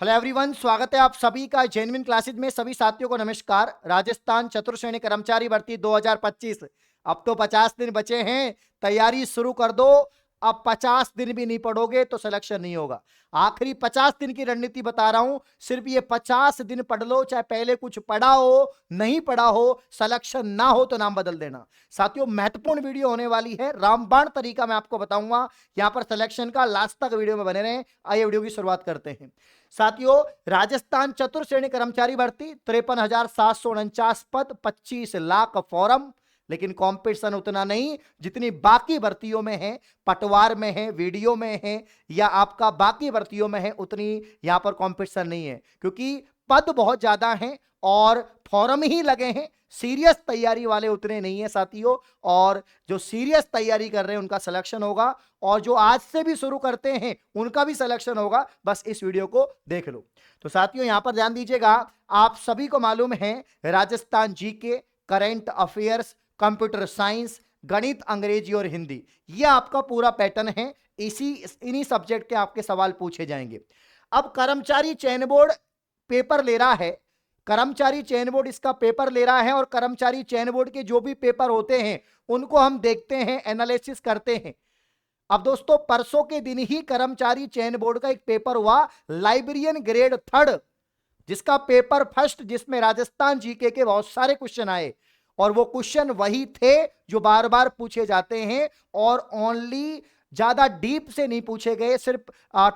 Hello everyone, स्वागत है आप सभी का जेन्युइन क्लासेज में। सभी साथियों को नमस्कार। राजस्थान चतुर्श्रेणी कर्मचारी भर्ती 2025, अब तो 50 दिन बचे हैं, तैयारी शुरू कर दो। अब 50 दिन भी नहीं पढ़ोगे तो सिलेक्शन नहीं होगा। आखिरी 50 दिन की रणनीति बता रहा हूं, सिर्फ ये 50 दिन पढ़ लो, चाहे पहले कुछ पढ़ा हो नहीं पढ़ा हो, सिलेक्शन ना हो तो नाम बदल देना। साथियों, महत्वपूर्ण वीडियो होने वाली है, रामबाण तरीका मैं आपको बताऊंगा यहां पर सिलेक्शन का। लास्ट तक वीडियो में बने रहें। आइए वीडियो की शुरुआत करते हैं। साथियों, राजस्थान चतुर्श्रेणी कर्मचारी भर्ती 53,749 पद, 25 लाख फॉर्म, लेकिन कंपटीशन उतना नहीं जितनी बाकी भर्तियों में है, पटवार में है, वीडियो में है, या आपका बाकी भर्तियों में है, उतनी यहां पर कंपटीशन नहीं है, क्योंकि पद बहुत ज्यादा हैं और फॉर्म ही लगे हैं। सीरियस तैयारी वाले उतने नहीं है साथियों, और जो सीरियस तैयारी कर रहे हैं उनका सिलेक्शन होगा, और जो आज से भी शुरू करते हैं उनका भी सिलेक्शन होगा। बस इस वीडियो को देख लो। तो साथियों, यहां पर ध्यान दीजिएगा, आप सभी को मालूम है Rajasthan GK, current affairs, computer science, गणित, अंग्रेजी और हिंदी, यह आपका पूरा पैटर्न है। इन्हीं सब्जेक्ट के आपके सवाल पूछे जाएंगे। अब कर्मचारी चयन बोर्ड पेपर ले रहा है, कर्मचारी चयन बोर्ड इसका पेपर ले रहा है, और कर्मचारी चयन बोर्ड के जो भी पेपर होते हैं उनको हम देखते हैं, एनालिसिस करते हैं। अब दोस्तों, परसों के दिन ही कर्मचारी चयन बोर्ड का एक पेपर हुआ, लाइब्रेरियन ग्रेड 3, जिसका पेपर फर्स्ट, जिसमें राजस्थान जीके के बहुत सारे क्वेश्चन आए, और वो क्वेश्चन वही थे जो बार बार पूछे जाते हैं, और ओनली ज्यादा डीप से नहीं पूछे गए, सिर्फ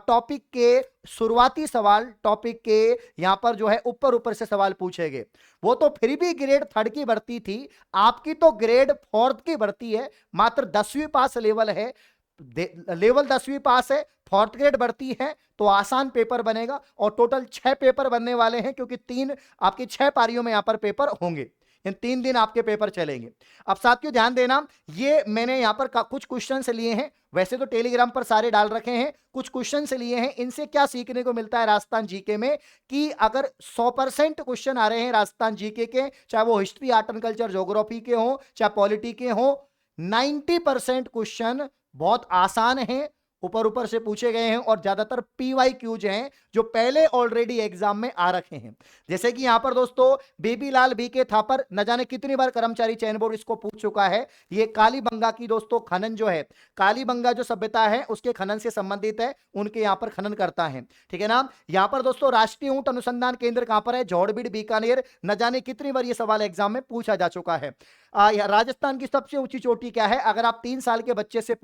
टॉपिक के शुरुआती सवाल, टॉपिक के यहां पर जो है ऊपर ऊपर से सवाल पूछे गए। वो तो फिर भी ग्रेड 3 की भर्ती थी, आपकी तो ग्रेड 4 की भर्ती है, मात्र 10वीं पास लेवल है, लेवल 10वीं पास है, 4th ग्रेड भर्ती है, तो आसान पेपर बनेगा। और टोटल 6 पेपर बनने वाले हैं, क्योंकि 3 आपकी 6 पारियों में यहां पर पेपर होंगे, इन 3 दिन आपके पेपर चलेंगे। अब साथियों ध्यान देना, ये मैंने यहां पर कुछ क्वेश्चन से लिए हैं, वैसे तो टेलीग्राम पर सारे डाल रखे हैं, कुछ क्वेश्चन से लिए हैं। इनसे क्या सीखने को मिलता है राजस्थान जीके में, कि अगर 100% क्वेश्चन आ रहे हैं राजस्थान जीके के, चाहे वो history, art and culture, geography के हो, चाहे पॉलिटी के हो, 90% क्वेश्चन बहुत आसान है, ऊपर ऊपर से पूछे गए हैं, और ज्यादातर पीवाईक्यूज हैं जो पहले ऑलरेडी एग्जाम में आ रखे हैं। जैसे कि यहां पर दोस्तों, बेबीलाल बीके थापर न जाने कितनी बार कर्मचारी चयन बोर्ड इसको पूछ चुका है। ये कालीबंगा की दोस्तों खनन जो है, कालीबंगा जो सभ्यता है उसके खनन से संबंधित है, उनके यहां पर खनन करता है, ठीक है ना। यहां पर दोस्तों, राष्ट्रीय ऊंट अनुसंधान केंद्र कहां पर है, जोड़बीड़ बीकानेर, न जाने कितनी बार ये सवाल एग्जाम में पूछा जा चुका है। राजस्थान की सबसे ऊंची चोटी क्या है, अगर आप 3 साल के बच्चे से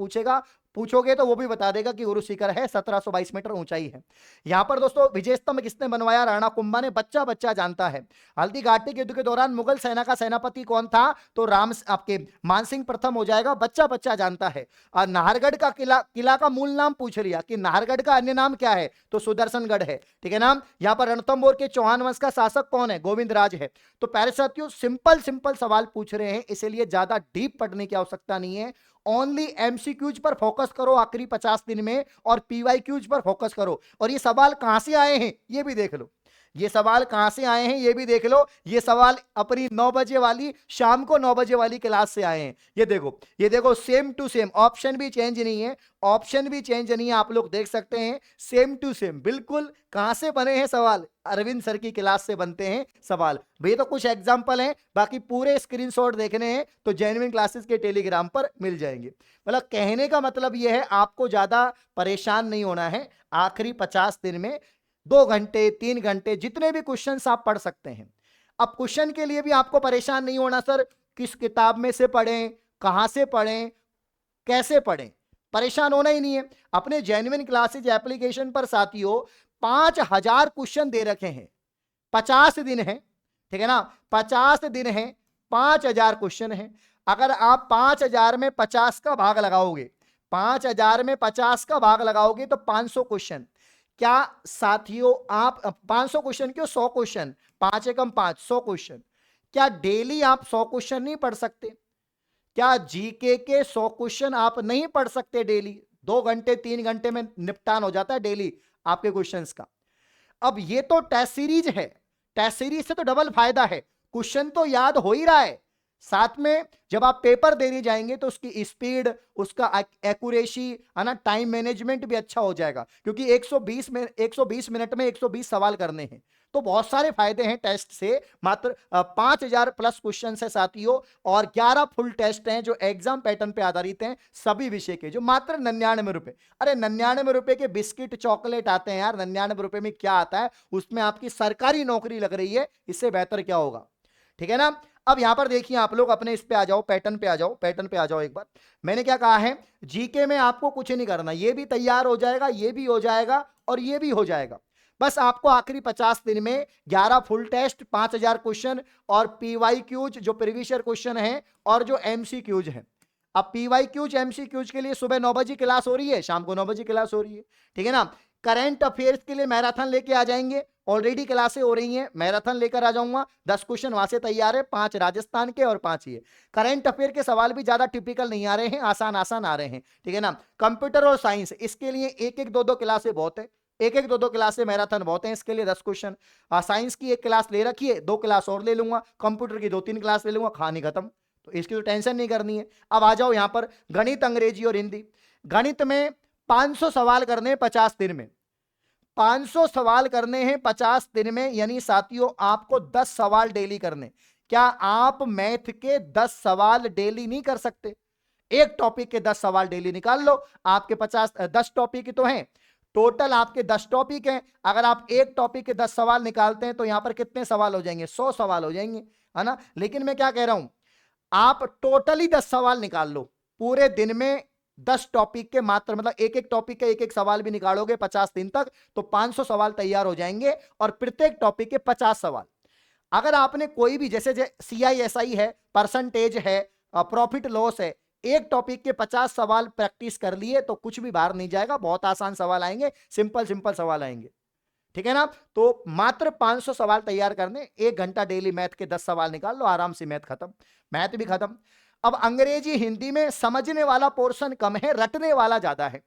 पूछोगे तो वो भी बता देगा कि गुरु शिखर है, 1722 मीटर ऊंचाई है। यहां पर दोस्तों, विजय स्तंभ किसने बनवाया, राणा कुंभा ने, बच्चा बच्चा जानता है। हल्दी घाटी के युद्ध के दौरान मुगल सेना का सेनापति कौन था, तो राम आपके मानसिंह प्रथम हो जाएगा, बच्चा बच्चा जानता है। और नाहरगढ़ का किला का मूल नाम पूछ लिया कि नाहरगढ़ का अन्य नाम क्या है, तो सुदर्शनगढ़ है, ठीक है ना। यहां पर रणथंभौर के चौहान वंश का शासक कौन है, गोविंद राज है। तो प्यारे साथियों, सिंपल सिंपल सवाल पूछ रहे हैं, इसलिए ज्यादा डीप पढ़ने की आवश्यकता नहीं है। ओनली एमसीक्यूज पर फोकस करो आखिरी 50 दिन में, और पीवाईक्यूज पर फोकस करो। और ये सवाल कहां से आए हैं ये भी देख लो, ये सवाल कहां से आए हैं ये भी देख लो। ये सवाल अपनी 9 बजे वाली, शाम को 9 बजे वाली क्लास से आए हैं। ये देखो, ये देखो, सेम टू सेम, ऑप्शन भी चेंज नहीं है, ऑप्शन भी चेंज नहीं है, आप लोग देख सकते हैं, सेम टू सेम बिल्कुल। कहां से बने हैं सवाल, अरविंद सर की क्लास से बनते हैं सवाल। भैया तो कुछ एग्जांपल हैं, बाकी पूरे स्क्रीनशॉट देखने हैं तो जेन्युइन क्लासेस के टेलीग्राम पर मिल जाएंगे। मतलब कहने का मतलब यह है, आपको ज्यादा परेशान नहीं होना है। आखिरी 50 दिन में 2 घंटे 3 घंटे जितने भी क्वेश्चन आप पढ़ सकते हैं। अब क्वेश्चन के लिए भी आपको परेशान नहीं होना, सर किस किताब में से पढ़ें, कहां से पढ़ें, कैसे पढ़ें, परेशान होना ही नहीं है। अपने जेन्युइन क्लासेज एप्लीकेशन पर साथियों 5000 क्वेश्चन दे रखे हैं, 50 दिन है, ठीक है ना, 50 दिन है, 5000 क्वेश्चन है। अगर आप 5000 में 50 का भाग लगाओगे, 5000 में 50 का भाग लगाओगे तो 500 क्वेश्चन। क्या साथियों, आप 500 क्वेश्चन क्यों, 100 क्वेश्चन, 5 एकम 5, 100 क्वेश्चन। क्या डेली आप 100 क्वेश्चन नहीं पढ़ सकते, क्या जीके के 100 क्वेश्चन आप नहीं पढ़ सकते डेली, 2 घंटे 3 घंटे में निपटान हो जाता है डेली आपके क्वेश्चंस का। अब ये तो टेस्ट सीरीज है, टेस्ट सीरीज से तो डबल फायदा है, क्वेश्चन तो याद हो ही रहा है, साथ में जब आप पेपर देने जाएंगे तो उसकी स्पीड, उसका एक्यूरेसी, है ना, टाइम मैनेजमेंट भी अच्छा हो जाएगा, क्योंकि 120 मिनट में 120 सवाल करने हैं। तो बहुत सारे फायदे हैं टेस्ट से। मात्र 5000 प्लस क्वेश्चन है साथियों, और 11 फुल टेस्ट हैं जो एग्जाम पैटर्न पे आधारित हैं सभी विषय के, जो मात्र 99 रुपए। अरे 99 रुपए के बिस्किट चॉकलेट आते हैं यार, 99 रुपए में क्या आता है, उसमें आपकी सरकारी नौकरी लग रही है, इससे बेहतर क्या होगा। ठीक है ना। अब यहां पर देखिए आप लोग अपने इस पे आ जाओ, पैटर्न पे आ जाओ, पैटर्न पे आ जाओ एक बार। मैंने क्या कहा है, जीके में आपको कुछ नहीं करना, ये भी तैयार हो जाएगा, ये भी हो जाएगा और ये भी हो जाएगा। बस आपको आखिरी 50 दिन में 11 फुल टेस्ट, 5000 क्वेश्चन और पीवाईक्यूज जो प्रीवियस क्वेश्चन है और जो एमसीक्यूज है। अब पीवाईक्यूज एमसीक्यूज के लिए सुबह 9 बजे क्लास हो रही है, शाम को 9 बजे क्लास हो रही है। ठीक है ना। करंट अफेयर्स के लिए मैराथन लेके आ जाएंगे, ऑलरेडी क्लासें हो रही हैं, मैराथन लेकर आ जाऊंगा। 10 क्वेश्चन वहां से तैयार है, 5 राजस्थान के और 5 ये। करंट अफेयर के सवाल भी ज्यादा टिपिकल नहीं आ रहे हैं, आसान आसान आ रहे हैं। ठीक है ना। कंप्यूटर और साइंस, इसके लिए एक एक दो क्लासें बहुत है, एक एक दो क्लासें मैराथन बहुत है, इसके लिए 10 क्वेश्चन। साइंस की एक क्लास ले रखी है, 2 क्लास और ले लूंगा, कंप्यूटर की 2-3 क्लास ले लूंगा, कहानी खत्म। तो इसकी तो टेंशन नहीं करनी है। अब आ जाओ यहां पर गणित, अंग्रेजी और हिंदी। गणित में 500 सवाल करने 50 दिन में, 500 सवाल करने हैं 50 दिन में, यानी साथियों आपको 10 सवाल डेली करने। क्या आप मैथ के 10 सवाल डेली नहीं कर सकते? एक टॉपिक के 10 सवाल डेली निकाल लो। आपके 10 टॉपिक तो हैं, टोटल आपके 10 टॉपिक हैं। अगर आप एक टॉपिक के 10 सवाल निकालते हैं तो यहां पर कितने सवाल हो जाएंगे? 100 सवाल हो जाएंगे, है ना। लेकिन मैं क्या कह रहा हूं, आप टोटली 10 सवाल निकाल लो पूरे दिन में, 10 टॉपिक के मात्र, मतलब एक एक टॉपिक के एक एक सवाल भी निकालोगे 50 दिन तक, तो 500 सवाल तैयार हो जाएंगे, और प्रत्येक टॉपिक के 50 सवाल। अगर आपने कोई भी, जैसे CISI है, परसेंटेज है, प्रॉफिट लॉस है, एक टॉपिक के 50 सवाल प्रैक्टिस कर लिए तो कुछ भी बाहर नहीं जाएगा, बहुत आसान सवाल आएंगे, सिंपल सिंपल सवाल आएंगे। ठीक है ना। तो मात्र 500 सवाल तैयार करने, 1 घंटा डेली मैथ के 10 सवाल निकाल लो, आराम से मैथ खत्म, मैथ भी खत्म। अब अंग्रेजी हिंदी में समझने वाला पोर्शन कम है, रटने वाला ज्यादा है।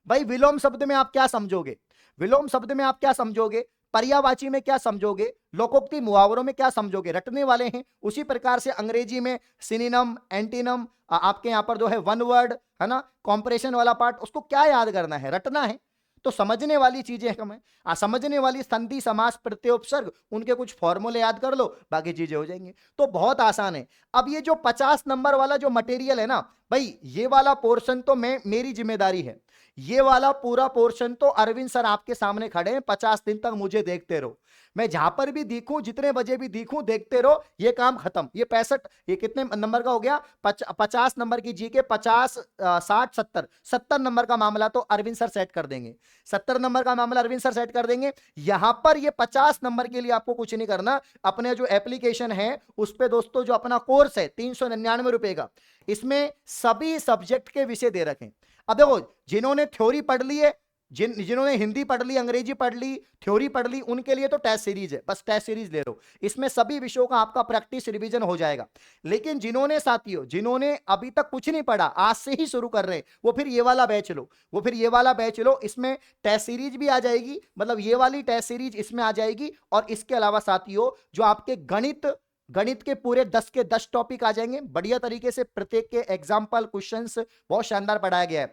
भाई विलोम शब्द में आप क्या समझोगे, विलोम शब्द में आप क्या समझोगे, पर्यायवाची में क्या समझोगे, लोकोक्ति मुहावरों में क्या समझोगे, रटने वाले हैं। उसी प्रकार से अंग्रेजी में सिनोनिम, एंटीनम, आपके यहां पर जो है वन वर्ड, है ना, कॉम्प्रेशन वाला पार्ट, उसको क्या याद करना है, रटना है। तो समझने वाली चीजें कम है, समझने वाली संधि, समास, प्रत्यय, उपसर्ग, उनके कुछ फॉर्मूले याद कर लो, बाकी चीजें हो जाएंगी। तो बहुत आसान है। अब ये जो 50 नंबर वाला जो मटेरियल है ना भाई, ये वाला पोर्शन तो मेरी जिम्मेदारी है। ये वाला पूरा पोर्शन तो अरविंद सर आपके सामने खड़े हैं, 50 दिन तक मुझे देखते रहो। मैं जहां पर भी दिखूं, जितने बजे भी दिखूं, देखते रहो, ये काम खत्म। ये 65, ये कितने नंबर का हो गया, 50 नंबर की जीके, 50, 60, 70 नंबर का मामला तो अरविंद सर सेट कर देंगे, 70 नंबर का मामला अरविंद सर सेट कर देंगे। यहां पर ये 50 नंबर के लिए आपको कुछ नहीं करना। अपने जो एप्लीकेशन है उस पे दोस्तों, जो अपना कोर्स है 399 रुपए का, इसमें सभी सब्जेक्ट के विषय दे रखे। अब देखो, जिन्होंने थ्योरी पढ़ ली है, जिन्होंने हिंदी पढ़ ली, अंग्रेजी पढ़ ली, थ्योरी पढ़ ली, उनके लिए तो टेस्ट सीरीज है, बस टेस्ट सीरीज ले लो। इसमें सभी विषयों का आपका प्रैक्टिस रिवीजन हो जाएगा। लेकिन जिन्होंने साथियों, जिन्होंने अभी तक कुछ नहीं पढ़ा, आज से ही शुरू कर रहे हैं, वो फिर ये वाला बैच लो, वो फिर ये वाला बैच लो। इसमें टेस्ट सीरीज भी आ जाएगी, मतलब ये वाली टेस्ट सीरीज इसमें आ जाएगी। और इसके अलावा साथियों, जो आपके गणित के पूरे 10 के 10 टॉपिक आ जाएंगे बढ़िया तरीके से, प्रत्येक के एग्जाम्पल, क्वेश्चंस बहुत शानदार पढ़ाया गया है।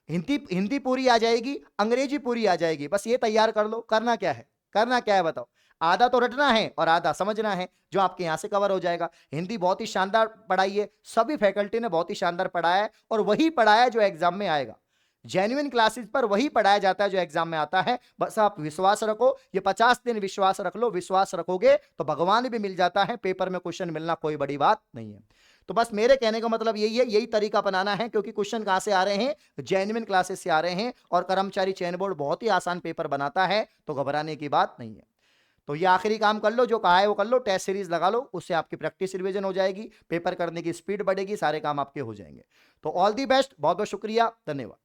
हिंदी पूरी आ जाएगी, अंग्रेजी पूरी आ जाएगी। बस ये तैयार कर लो। करना क्या है, करना क्या है बताओ? आधा तो रटना है और आधा समझना है, जो आपके यहां से कवर हो जाएगा। हिंदी बहुत ही शानदार पढ़ाई है, सभी फैकल्टी ने बहुत ही शानदार पढ़ाया है, और वही पढ़ाया जो एग्जाम में आएगा। जेन्युइन क्लासेस पर वही पढ़ाया जाता है जो एग्जाम में आता है। बस आप विश्वास रखो, ये 50 दिन विश्वास रख लो। विश्वास रखोगे तो भगवान भी मिल जाता है, पेपर में क्वेश्चन मिलना कोई बड़ी बात नहीं है। तो बस मेरे कहने का मतलब यही है, यही तरीका अपनाना है, क्योंकि क्वेश्चन कहां से आ रहे हैं, जेन्युइन क्लासेस से आ रहे हैं, और कर्मचारी चयन बोर्ड बहुत ही आसान पेपर बनाता है, तो घबराने की बात नहीं है। तो ये आखिरी काम कर लो, जो कहा है वो कर लो, टेस्ट सीरीज लगा लो, उससे आपकी प्रैक्टिस रिवीजन हो जाएगी, पेपर करने की स्पीड बढ़ेगी, सारे काम आपके हो जाएंगे। तो ऑल दी बेस्ट, बहुत बहुत शुक्रिया, धन्यवाद।